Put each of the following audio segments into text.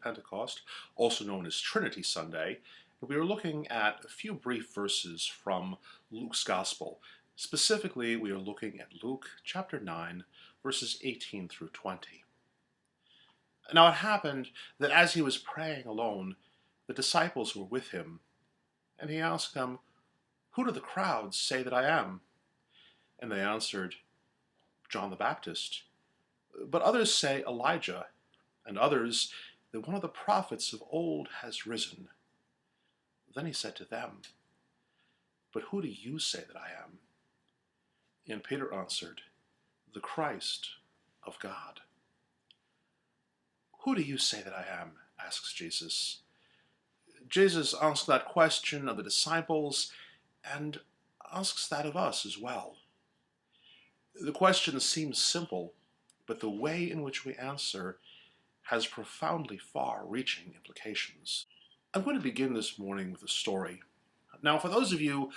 Pentecost, also known as Trinity Sunday, and we are looking at a few brief verses from Luke's Gospel. Specifically, we are looking at Luke chapter 9, verses 18 through 20. Now it happened that as he was praying alone, the disciples were with him, and he asked them, "Who do the crowds say that I am?" And they answered, "John the Baptist. But others say Elijah, and others that one of the prophets of old has risen." Then he said to them, "But who do you say that I am?" And Peter answered, "The Christ of God." "Who do you say that I am?" asks Jesus. Jesus asks that question of the disciples and asks that of us as well. The question seems simple, but the way in which we answer has profoundly far-reaching implications. I'm going to begin this morning with a story. Now, for those of you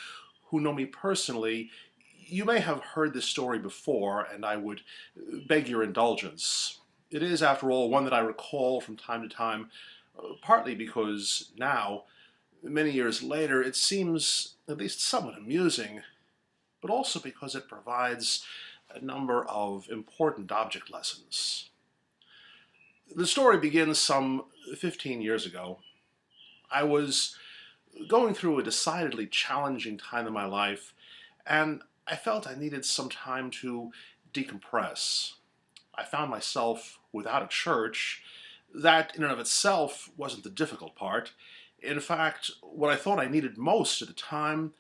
who know me personally, you may have heard this story before, and I would beg your indulgence. It is, after all, one that I recall from time to time, partly because now, many years later, it seems at least somewhat amusing, but also because it provides a number of important object lessons. The story begins some 15 years ago. I was going through a decidedly challenging time in my life, and I felt I needed some time to decompress. I found myself without a church. That, in and of itself, wasn't the difficult part. In fact, what I thought I needed most at the time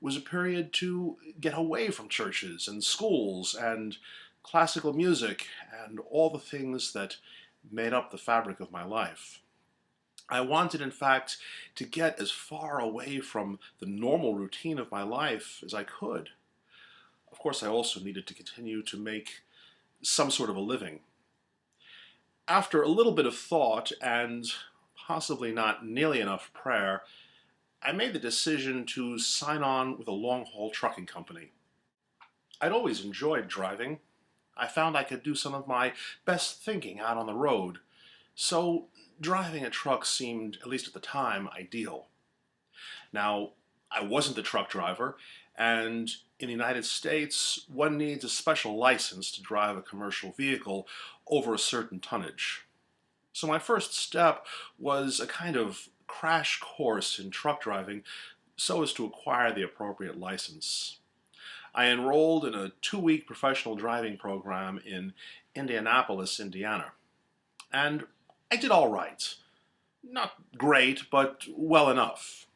was a period to get away from churches and schools and classical music and all the things that made up the fabric of my life. I wanted, in fact, to get as far away from the normal routine of my life as I could. Of course, I also needed to continue to make some sort of a living. After a little bit of thought and possibly not nearly enough prayer, I made the decision to sign on with a long-haul trucking company. I'd always enjoyed driving. I found I could do some of my best thinking out on the road, so driving a truck seemed, at least at the time, ideal. Now, I wasn't the truck driver, and in the United States, one needs a special license to drive a commercial vehicle over a certain tonnage. So my first step was a kind of crash course in truck driving so as to acquire the appropriate license. I enrolled in a 2-week professional driving program in Indianapolis, Indiana. And I did all right. Not great, but well enough.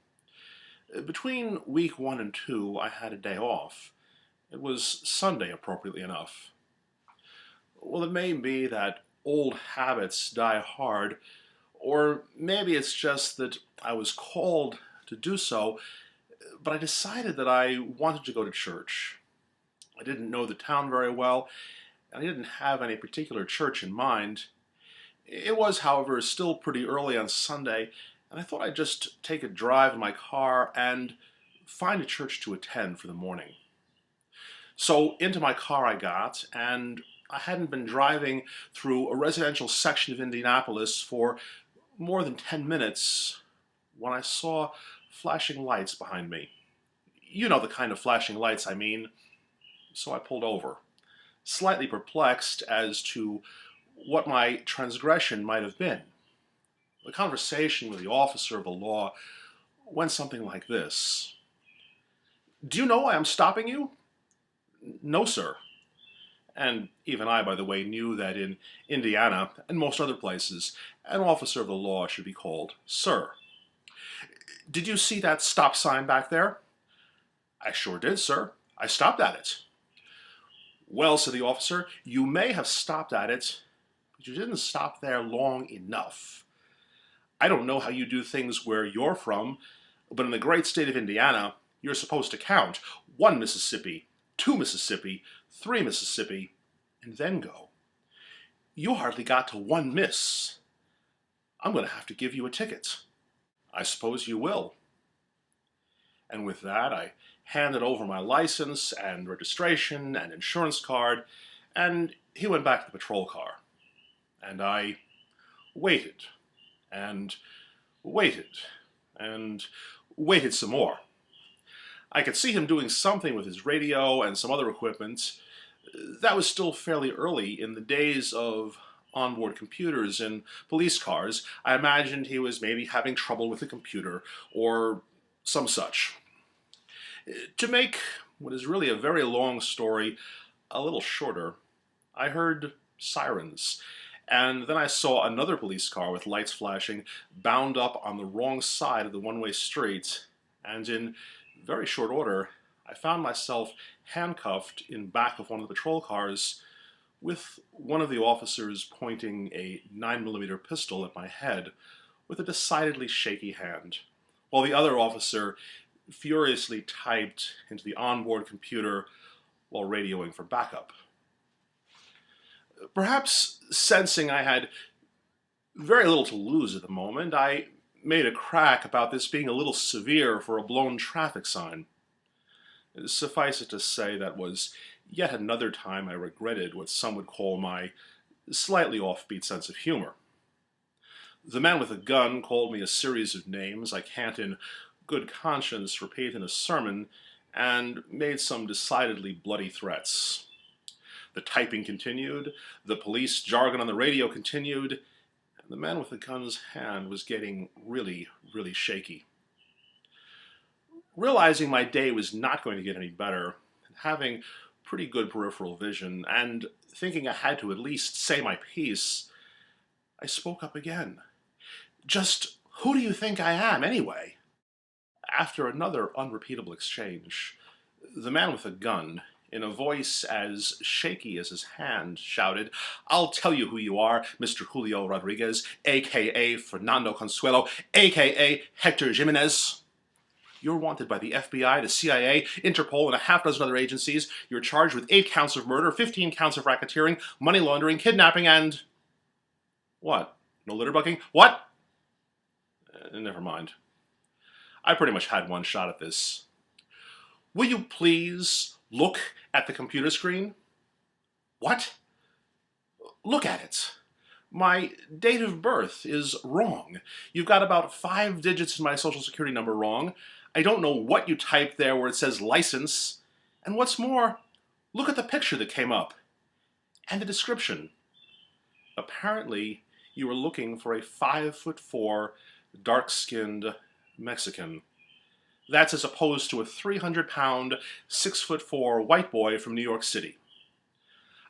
Between week 1 and 2, I had a day off. It was Sunday, appropriately enough. Well, it may be that old habits die hard, or maybe it's just that I was called to do so, but I decided that I wanted to go to church. I didn't know the town very well, and I didn't have any particular church in mind. It was, however, still pretty early on Sunday, and I thought I'd just take a drive in my car and find a church to attend for the morning. So into my car I got, and I hadn't been driving through a residential section of Indianapolis for more than 10 minutes when I saw flashing lights behind me. You know the kind of flashing lights I mean. So I pulled over, slightly perplexed as to what my transgression might have been. The conversation with the officer of the law went something like this. "Do you know why I'm stopping you?" "No, sir." And even I, by the way, knew that in Indiana and most other places, an officer of the law should be called sir. "Did you see that stop sign back there?" "I sure did, sir. I stopped at it." "Well," said the officer, "you may have stopped at it, but you didn't stop there long enough. I don't know how you do things where you're from, but in the great state of Indiana, you're supposed to count 1 Mississippi, 2 Mississippi, 3 Mississippi, and then go. You hardly got to 1 miss. I'm going to have to give you a ticket." "I suppose you will." And with that, I handed over my license and registration and insurance card, and he went back to the patrol car. And I waited. and waited, and waited some more. I could see him doing something with his radio and some other equipment. That was still fairly early in the days of onboard computers in police cars. I imagined he was maybe having trouble with the computer or some such. To make what is really a very long story a little shorter, I heard sirens, and then I saw another police car with lights flashing bound up on the wrong side of the one-way street, and in very short order, I found myself handcuffed in back of one of the patrol cars with one of the officers pointing a 9mm pistol at my head with a decidedly shaky hand, while the other officer furiously typed into the onboard computer while radioing for backup. Perhaps sensing I had very little to lose at the moment, I made a crack about this being a little severe for a blown traffic sign. Suffice it to say, that was yet another time I regretted what some would call my slightly offbeat sense of humor. The man with the gun called me a series of names I can't in good conscience repeat in a sermon, and made some decidedly bloody threats. The typing continued, the police jargon on the radio continued, and the man with the gun's hand was getting really, really shaky. Realizing my day was not going to get any better, and having pretty good peripheral vision, and thinking I had to at least say my piece, I spoke up again. Just who do you think I am, anyway? After another unrepeatable exchange, the man with the gun, in a voice as shaky as his hand, shouted, "I'll tell you who you are, Mr. Julio Rodriguez, a.k.a. Fernando Consuelo, a.k.a. Hector Jimenez. You're wanted by the FBI, the CIA, Interpol, and a half dozen other agencies. You're charged with 8 counts of murder, 15 counts of racketeering, money laundering, kidnapping, and..." What? No litter bucking? What? Never mind. I pretty much had one shot at this. Will you please look at the computer screen? What? Look at it. My date of birth is wrong. You've got about 5 digits in my social security number wrong. I don't know what you typed there where it says license. And what's more, look at the picture that came up. And the description. Apparently, you were looking for a 5'4", dark-skinned Mexican. That's as opposed to a 300-pound, 6'4" white boy from New York City.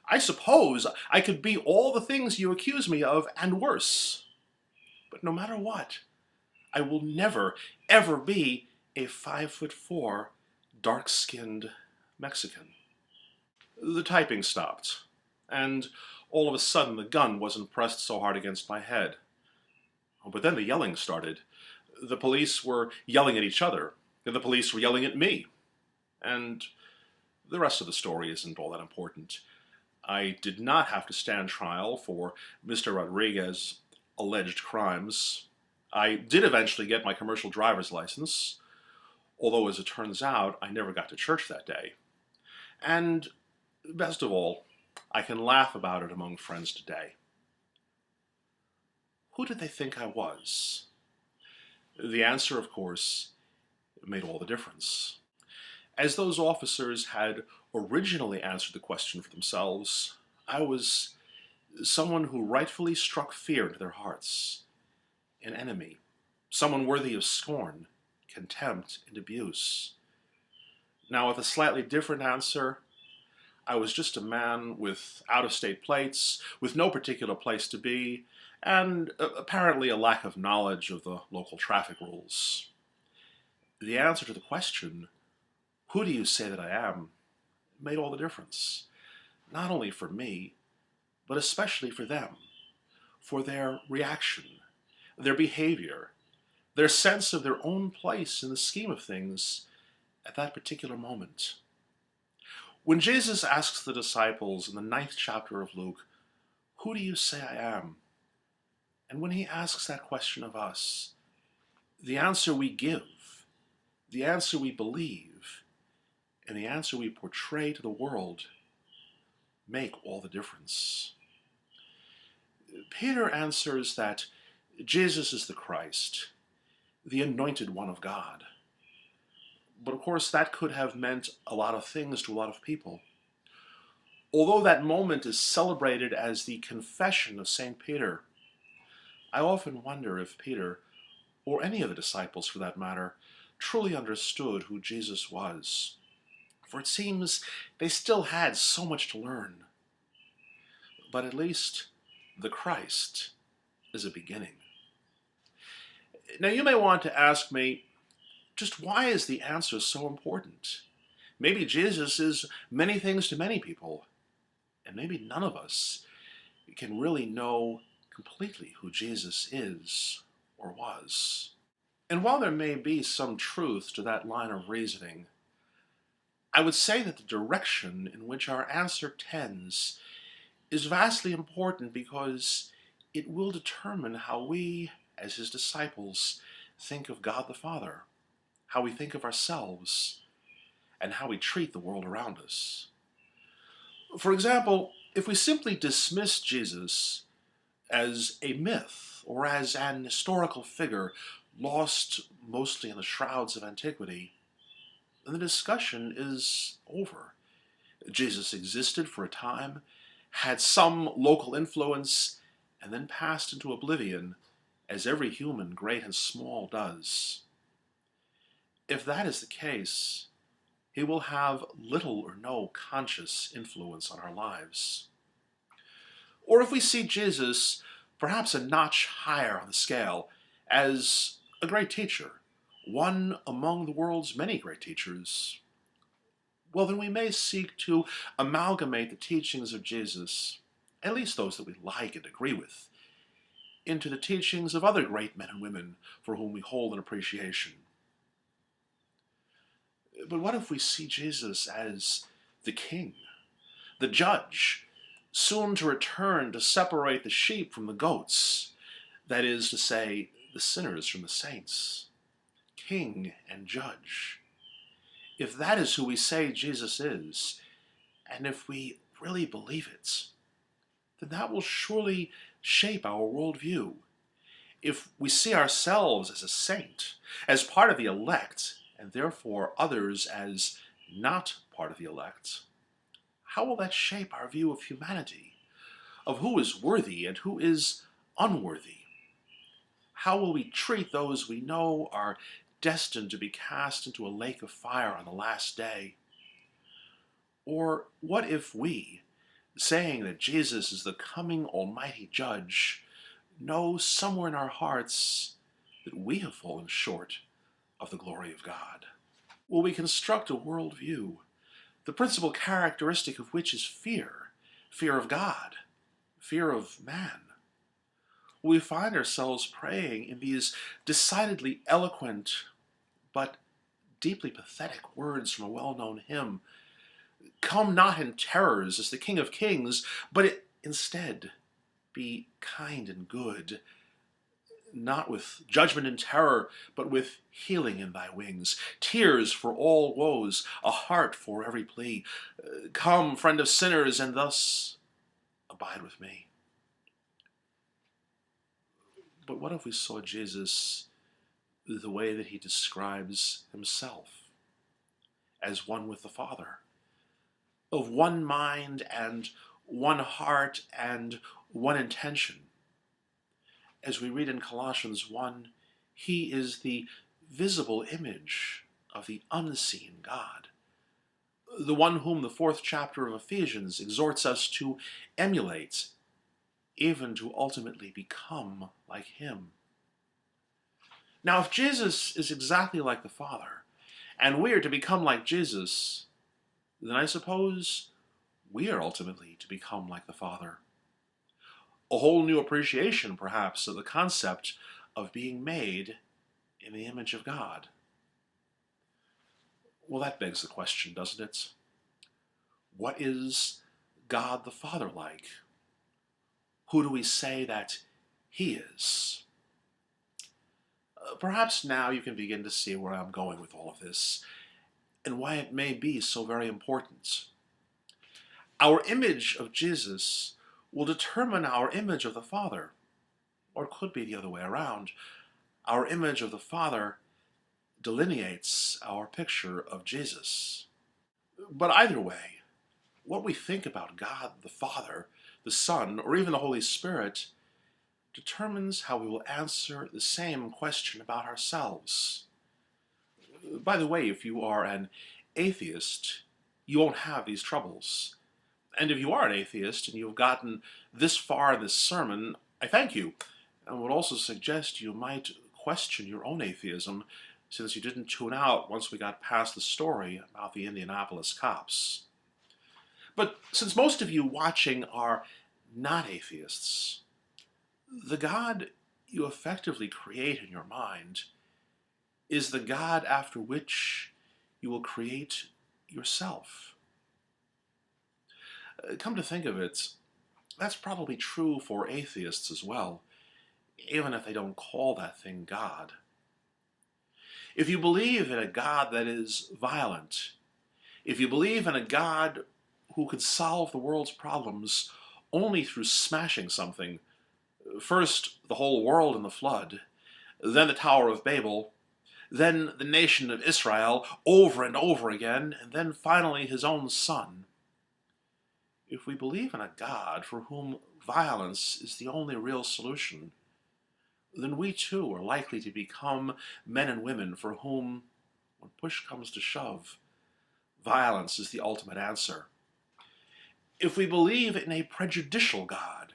I suppose I could be all the things you accuse me of and worse. But no matter what, I will never, ever be a 5'4", dark-skinned Mexican. The typing stopped, and all of a sudden the gun wasn't pressed so hard against my head. But then the yelling started. The police were yelling at each other, and the police were yelling at me. And the rest of the story isn't all that important. I did not have to stand trial for Mr. Rodriguez's alleged crimes. I did eventually get my commercial driver's license, although as it turns out, I never got to church that day. And best of all, I can laugh about it among friends today. Who did they think I was? The answer, of course, made all the difference. As those officers had originally answered the question for themselves, I was someone who rightfully struck fear into their hearts, an enemy, someone worthy of scorn, contempt, and abuse. Now, with a slightly different answer, I was just a man with out-of-state plates, with no particular place to be, and apparently a lack of knowledge of the local traffic rules. The answer to the question, who do you say that I am, made all the difference. Not only for me, but especially for them, for their reaction, their behavior, their sense of their own place in the scheme of things at that particular moment. When Jesus asks the disciples in the 9th chapter of Luke, "Who do you say I am?" And when he asks that question of us, the answer we give, the answer we believe, and the answer we portray to the world make all the difference. Peter answers that Jesus is the Christ, the anointed one of God. But of course, that could have meant a lot of things to a lot of people. Although that moment is celebrated as the confession of St. Peter, I often wonder if Peter, or any of the disciples for that matter, truly understood who Jesus was. For it seems they still had so much to learn. But at least the Christ is a beginning. Now you may want to ask me, just why is the answer so important? Maybe Jesus is many things to many people, and maybe none of us can really know completely who Jesus is or was. And while there may be some truth to that line of reasoning, I would say that the direction in which our answer tends is vastly important because it will determine how we, as his disciples, think of God the Father, how we think of ourselves, and how we treat the world around us. For example, if we simply dismiss Jesus as a myth or as an historical figure lost mostly in the shrouds of antiquity, then the discussion is over. Jesus existed for a time, had some local influence, and then passed into oblivion, as every human, great and small, does. If that is the case, he will have little or no conscious influence on our lives. Or if we see Jesus, perhaps a notch higher on the scale, as a great teacher, one among the world's many great teachers, well, then we may seek to amalgamate the teachings of Jesus, at least those that we like and agree with, into the teachings of other great men and women for whom we hold an appreciation. But what if we see Jesus as the king, the judge, soon to return to separate the sheep from the goats, that is to say, the sinners from the saints, king and judge? If that is who we say Jesus is, and if we really believe it, then that will surely shape our worldview. If we see ourselves as a saint, as part of the elect, and therefore others as not part of the elect, how will that shape our view of humanity, of who is worthy and who is unworthy? How will we treat those we know are destined to be cast into a lake of fire on the last day? Or what if we, saying that Jesus is the coming almighty judge, know somewhere in our hearts that we have fallen short of the glory of God? Will we construct a worldview, the principal characteristic of which is fear, fear of God, fear of man? Will we find ourselves praying in these decidedly eloquent but deeply pathetic words from a well-known hymn, "Come not in terrors as the King of Kings, but instead be kind and good, not with judgment and terror, but with healing in thy wings, tears for all woes, a heart for every plea. Come, friend of sinners, and thus abide with me." But what if we saw Jesus the way that he describes himself, as one with the Father, of one mind and one heart and one intention? As we read in Colossians 1, he is the visible image of the unseen God, the one whom the 4th chapter of Ephesians exhorts us to emulate, even to ultimately become like him. Now, if Jesus is exactly like the Father, and we are to become like Jesus, then I suppose we are ultimately to become like the Father. A whole new appreciation, perhaps, of the concept of being made in the image of God. Well, that begs the question, doesn't it? What is God the Father like? Who do we say that he is? Perhaps now you can begin to see where I'm going with all of this, and why it may be so very important. Our image of Jesus will determine our image of the Father. or it could be the other way around. Our image of the Father delineates our picture of Jesus. But either way, what we think about God the Father, the Son, or even the Holy Spirit determines how we will answer the same question about ourselves. By the way, if you are an atheist, you won't have these troubles. And if you are an atheist and you've gotten this far in this sermon, I thank you, and would also suggest you might question your own atheism, since you didn't tune out once we got past the story about the Indianapolis cops. But since most of you watching are not atheists, the God you effectively create in your mind is the God after which you will create yourself. Come to think of it, that's probably true for atheists as well, even if they don't call that thing God. If you believe in a God that is violent, if you believe in a God who could solve the world's problems only through smashing something, first the whole world in the flood, then the Tower of Babel, then the nation of Israel over and over again, and then finally his own son. If we believe in a God for whom violence is the only real solution, then we too are likely to become men and women for whom, when push comes to shove, violence is the ultimate answer. If we believe in a prejudicial God,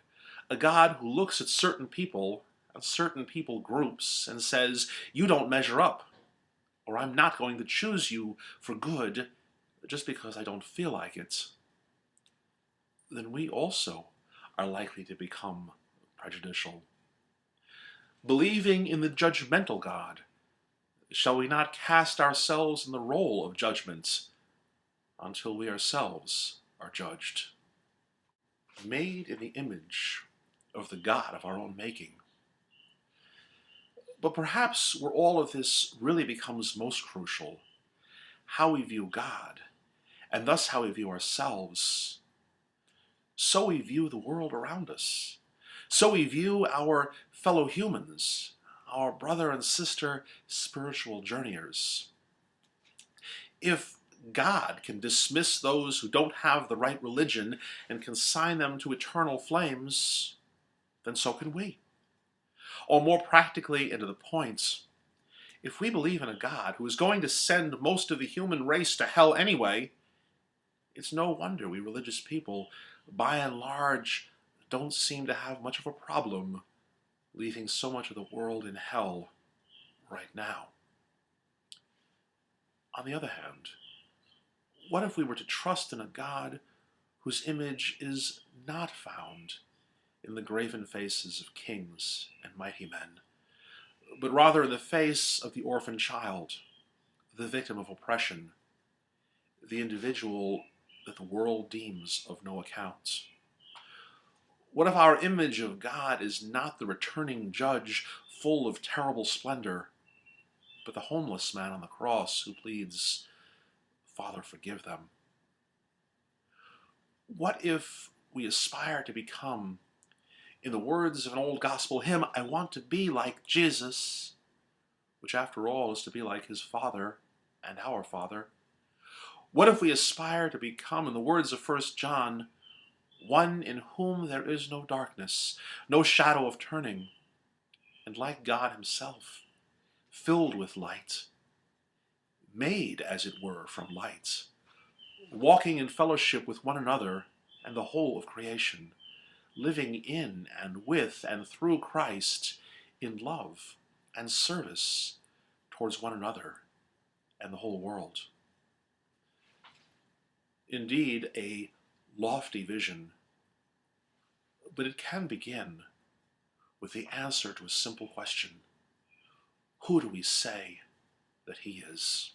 a God who looks at certain people and certain people groups and says, you don't measure up, or I'm not going to choose you for good just because I don't feel like it, then we also are likely to become prejudicial. Believing in the judgmental God, shall we not cast ourselves in the role of judgment until we ourselves are judged? Made in the image of the God of our own making. But perhaps where all of this really becomes most crucial, how we view God, and thus how we view ourselves, so we view the world around us. So we view our fellow humans, our brother and sister spiritual journeyers. If God can dismiss those who don't have the right religion and consign them to eternal flames, then so can we. Or more practically and to the point, if we believe in a God who is going to send most of the human race to hell anyway, it's no wonder we religious people, by and large, don't seem to have much of a problem leaving so much of the world in hell right now. On the other hand, what if we were to trust in a God whose image is not found in the graven faces of kings and mighty men, but rather in the face of the orphan child, the victim of oppression, the individual that the world deems of no account? What if our image of God is not the returning judge full of terrible splendor, but the homeless man on the cross who pleads, Father, forgive them? What if we aspire to become, in the words of an old gospel hymn, I want to be like Jesus, which after all is to be like his Father and our Father? What if we aspire to become, in the words of 1 John, one in whom there is no darkness, no shadow of turning, and like God himself, filled with light, made, as it were, from light, walking in fellowship with one another and the whole of creation, living in and with and through Christ in love and service towards one another and the whole world? Indeed, a lofty vision, but it can begin with the answer to a simple question. Who do we say that he is?